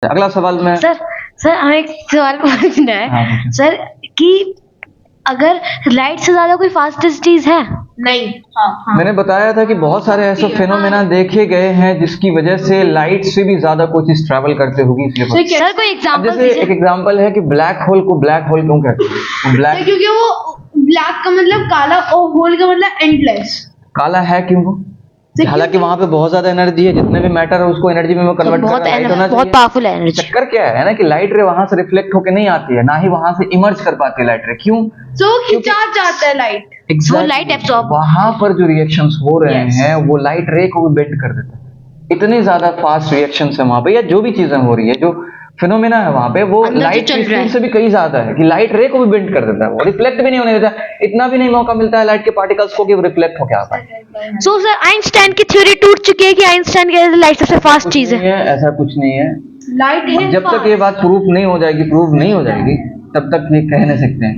अगला सवाल मैं सर हमें एक सवाल पूछना है। हाँ, पूछो। सर कि अगर लाइट से ज्यादा कोई फास्टेस्ट चीज है? नहीं। हाँ। मैंने बताया था कि बहुत सारे ऐसे फिनोमेना देखे गए हैं जिसकी वजह से लाइट से भी ज्यादा कोई चीज ट्रैवल करते होगी, इसलिए सर कोई अब एग्जांपल जैसे एक एग्जांपल है कि ब्लैक होल को ब्लैक होल क्यों कहते हैं? वो ब्लैक क्योंकि वो ब्लैक का मतलब काला और होल का मतलब एंडलेस। काला है क्यों वो? हालांकि वहां पे बहुत ज्यादा एनर्जी है, जितने भी मैटर है उसको एनर्जी में कन्वर्ट बहुत करना लाइट होना बहुत चाहिए। पावरफुल है एनर्जी। चक्कर क्या है ना कि लाइट रे वहां से रिफ्लेक्ट होकर नहीं आती है, ना ही वहां से इमर्ज कर पाती है लाइट रे। क्यों? तो खिंचा जाता है लाइट। वो लाइट एब्सॉर्ब, वहां पर जो रिएक्शंस हो रहे हैं वो लाइट रे को भी बेंड कर देता है। इतने ज्यादा फास्ट रिएक्शंस है वहां पे, या जो भी चीजें हो रही है, जो फिनोमेना है वहां पे, वो अंदर जो लाइट चल की रहा है। स्पीड से भी कहीं ज्यादा है कि लाइट रे को भी बेंड कर देता है, वो रिफ्लेक्ट भी नहीं होने देता। इतना भी नहीं मौका मिलता है लाइट के पार्टिकल्स को कि वो रिफ्लेक्ट होके आ पाए। सो सर आइंस्टाइन की थ्योरी टूट चुकी है कि आइंस्टाइन कहते थे लाइट सबसे फास्ट चीज है। ऐसा कुछ नहीं है। लाइट है जब तक ये बात प्रूफ नहीं हो जाएगी तब तक ये कह नहीं सकते हैं।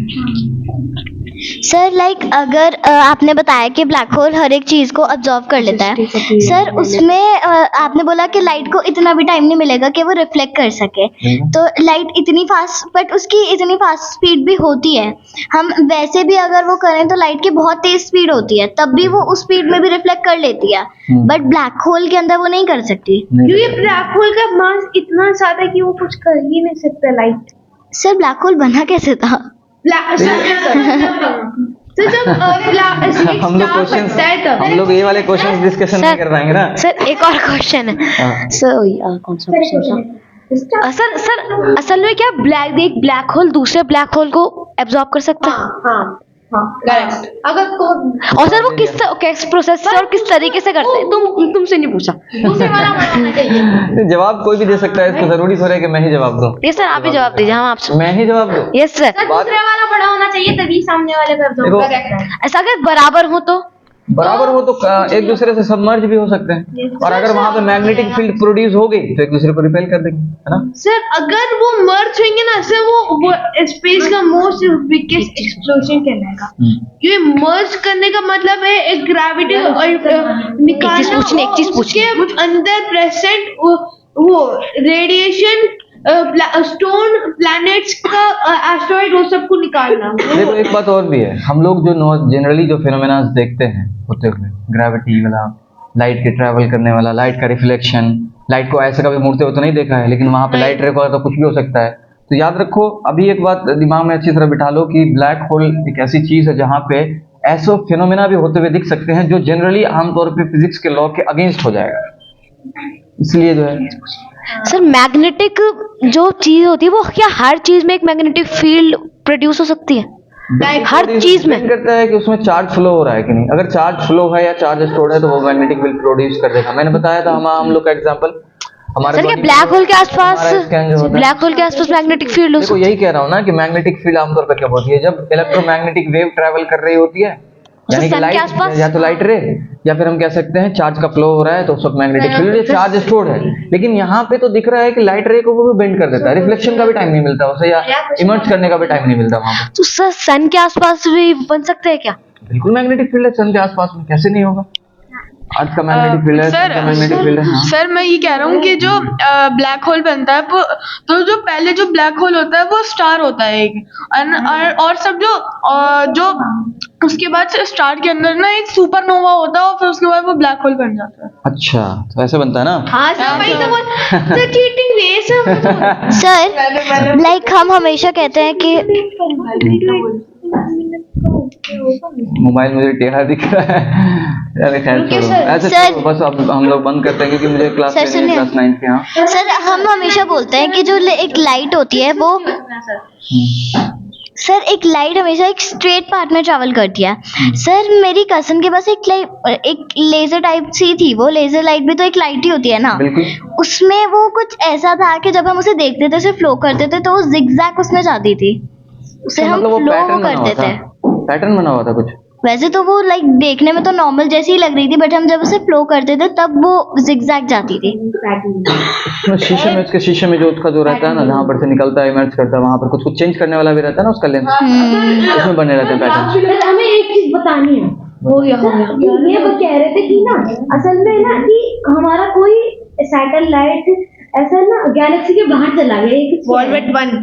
सर अगर आपने बताया कि ब्लैक होल हर एक चीज को अब्जॉर्ब कर लेता है, सर उसमें आपने बोला कि लाइट को इतना भी टाइम नहीं मिलेगा कि वो रिफ्लेक्ट कर सके। तो लाइट इतनी फास्ट, बट उसकी इतनी फास्ट स्पीड भी होती है। हम वैसे भी अगर वो करें तो लाइट की बहुत तेज स्पीड होती है, तब भी वो उस स्पीड में भी रिफ्लेक्ट कर लेती है, बट ब्लैक होल के अंदर वो नहीं कर सकती। क्योंकि ब्लैक होल का मास इतना ज्यादा है कि वो कुछ कर ही नहीं सकता लाइट। सर ब्लैक होल बना कैसे था? तो जब हम लोग ये वाले क्वेश्चंस डिस्कशन नहीं कर पाएंगे ना। सर एक और क्वेश्चन है। सर कौन सा क्वेश्चन था? सर असल में क्या ब्लैक होल दूसरे ब्लैक होल को एब्जॉर्ब कर सकता है? हाँ, करेक्ट। अगर और सर वो किस प्रोसेस से और किस तरीके से करते हैं? तुमसे नहीं पूछा। दूसरे वाला बनाना चाहिए। जवाब कोई भी दे सकता है, इसको जरूरी थोड़ा है कि मैं ही जवाब दूं। ये सर आप ही जवाब दीजिए, हम आपसे। मैं ही जवाब दूं? Yes sir. दूसरे वाला बड़ा होना चाहिए तभी सामने वाले का देखो, ऐसा अगर बराबर हो तो बराबर हो तो एक दूसरे से सबमर्ज भी हो सकते हैं, और अगर वहां पे मैग्नेटिक फील्ड प्रोड्यूस हो गई तो एक दूसरे को रिपेल कर देंगे, है ना? सर अगर वो मर्ज होंगे ना सर, वो स्पेस का मोस्ट बिगेस्ट एक्सप्लोजन कहलाएगा। क्योंकि मर्ज करने का मतलब है एक ग्रेविटी निकालना, एक चीज पूछनी। उसके अंदर प्रेजेंट वो रेडिएशन, स्टोन, प्लैनेट्स का, एस्टेरॉइड, वो सबको निकालना। देखो एक बात और भी है, हम लोग जो जनरली जो फिनोमेना देखते हैं होते हुए, ग्रेविटी वाला, लाइट के ट्रैवल करने वाला, लाइट का रिफ्लेक्शन, लाइट को ऐसे कभी मुड़ते हुए तो नहीं देखा है, लेकिन वहां पे लाइट रे तो कुछ भी हो सकता है। तो याद रखो, अभी एक बात दिमाग में अच्छी तरह बिठा लो कि ब्लैक होल एक ऐसी चीज है जहाँ पे ऐसे फिनोमेना भी होते हुए दिख सकते हैं जो जनरली आमतौर पे फिजिक्स के लॉ के अगेंस्ट हो जाएगा। इसलिए जो है सर मैग्नेटिक जो चीज होती है वो क्या हर चीज में एक मैग्नेटिक फील्ड प्रोड्यूस हो सकती है? हर चीज में करता है कि उसमें चार्ज फ्लो हो रहा है कि नहीं। अगर चार्ज फ्लो है या चार्ज स्टोर्ड है तो वो मैग्नेटिक फील्ड प्रोड्यूस कर देगा। मैंने बताया था हम लोग का एग्जांपल हमारे सर क्या ब्लैक होल के आसपास मैग्नेटिक फील्ड हो देखो यही कह रहा हूँ ना कि मैग्नेटिक फील्ड आमतौर पर क्या होती है, जब इलेक्ट्रोमैग्नेटिक वेव ट्रैवल कर रही होती है, यानी कि लाइट या तो लाइट रे, या फिर हम कह सकते हैं चार्ज का फ्लो हो रहा है तो उस वक्त मैग्नेटिक फील्ड या चार्ज स्टोर्ड है। लेकिन यहाँ पे तो दिख रहा है कि लाइट रे को वो भी बेंड कर देता है, रिफ्लेक्शन का भी टाइम नहीं मिलता उसे, या इमर्ज करने का भी टाइम नहीं मिलता वहां पे। तो सर सन के आसपास भी बन सकते हैं क्या? बिल्कुल मैग्नेटिक फील्ड है सन के आसपास में, कैसे नहीं होगा? आज का मैग्नेटिक फील्ड है, सन का मैग्नेटिक फील्ड है। हाँ। सर मैं ये कह रहा हूँ कि जो ब्लैक होल बनता है वो, तो जो पहले जो ब्लैक होल होता है वो स्टार होता है एक, और सब जो उसके बाद स्टार के अंदर ना एक सुपरनोवा होता है और फिर उसके बाद वो ब्लैक होल बन जाता है। अच्छा तो ऐसे बनता है ना? हाँ सर, वही तो बोल चीटिंग वे सर हम हमेशा कहते हैं कि मोबाइल मुझे टेढ़ा दिख रहा है। अरे खैर छोड़ो, ऐसे छोड़ो, बस अब हम लोग बंद करते हैं क्योंकि मुझे क्लास 9 के। हाँ सर हम हमेशा बोलते हैं कि जो एक लाइट होती है वो सर एक लाइट हमेशा एक स्ट्रेट पाथ में ट्रैवल करती है। सर मेरी कजन के पास एक लेजर टाइप सी थी, वो लेजर लाइट भी तो एक लाइट ही होती है ना। उसमें वो कुछ ऐसा था कि जब हम उसे देखते थे, उसे फ्लो करते थे तो वो जिगजैग उसमें जाती थी, उसे हम फ्लो करते थे। पैटर्न बना हुआ था कुछ? वैसे तो वो देखने में तो नॉर्मल जैसी ही लग रही थी, बट हम जब उसे फ्लो करते थे तब वो जिगजैग जाती थी। शीशे में जो उसका जो रहता है ना, जहाँ पर से निकलता है, इमर्ज करता है, वहाँ पर कुछ कुछ चेंज करने वाला भी रहता है ना उसका लेंस, उसमें बने रहते हैं पैटर्न। हमें एक चीज बतानी है, हो गया ये वो कह रहे थे कि ना असल में ना कि हमारा कोई सैटेलाइट ऐसा है ना गैलेक्सी के बाहर चला गया ये कुछ वॉल्वेट 1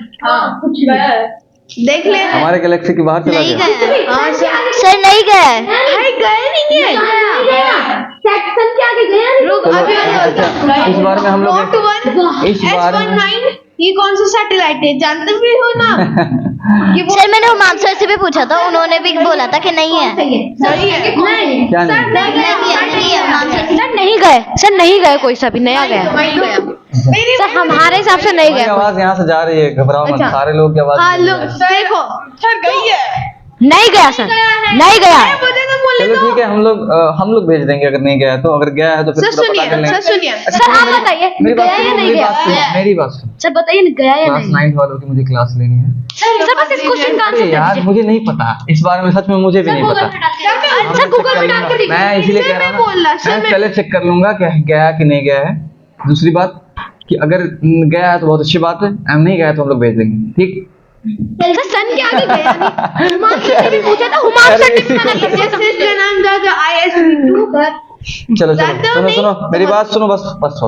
कुछ नहीं देख ले हमारे गैलेक्सी के बाहर चला नहीं गया। गया हाँ सर, नहीं गया भाई गए नहीं है सेक्शन के आगे गया नहीं रुक चलो, अभी अच्छा, इस बार में हम लोग इस बार में S19 ये कौन सा सैटेलाइट है जानते भी हो ना ये वो सर, मैंने हुमाम सर से भी पूछा था, उन्होंने भी बोला था कि नहीं है। सही है नहीं क्या नहीं? नहीं है हुमाम सर। सर नहीं गए, सर नहीं गए, कोई सा भी नया गया मेरी सर हमारे हिसाब से नहीं हमारी गया आवाज यहाँ से जा रही है, घबराओ मत, अच्छा। सारे लोग की आवाज हाँ नहीं लोग जा रही। देखो सर गई है। नहीं गया सर, नहीं गया है। मुझे तो बोले चलो ठीक है, हम लोग भेज देंगे अगर नहीं गया है तो, अगर गया है तो फिर सर पूरा पता कर सुनिए लेंगे। सर सुनिए अच्छा, सर आप मेरी- बताइए मेरी बात गया या सुनो, नहीं मेरी गया? बात सुनो, मेरी बात सुनो। सर बताइए ना, गया या क्लास नहीं? 9 वालों की मुझे क्लास लेनी है। सर बस इस क्वेश्चन का अरे आंसर यार मुझे नहीं पता इस बारे में, सच में मुझे भी नहीं पता। सर गूगल में डाल के देखिए। मैं इसीलिए कह रहा बोल रहा, हूँ सर मैं मैं- पहले चेक कर लूंगा कि गया कि नहीं गया है। दूसरी बात कि अगर गया है तो बहुत अच्छी बात है, हम नहीं गया तो हम लोग भेज देंगे, ठीक। सर सन के आगे गया नहीं। हुमाम सर ने भी पूछा था, हुमाम सर ने भी मना कर दिया था। इसका नाम था ISP2 चलो जानते हो सुनो नहीं? सुनो मेरी बात सुनो, बस हो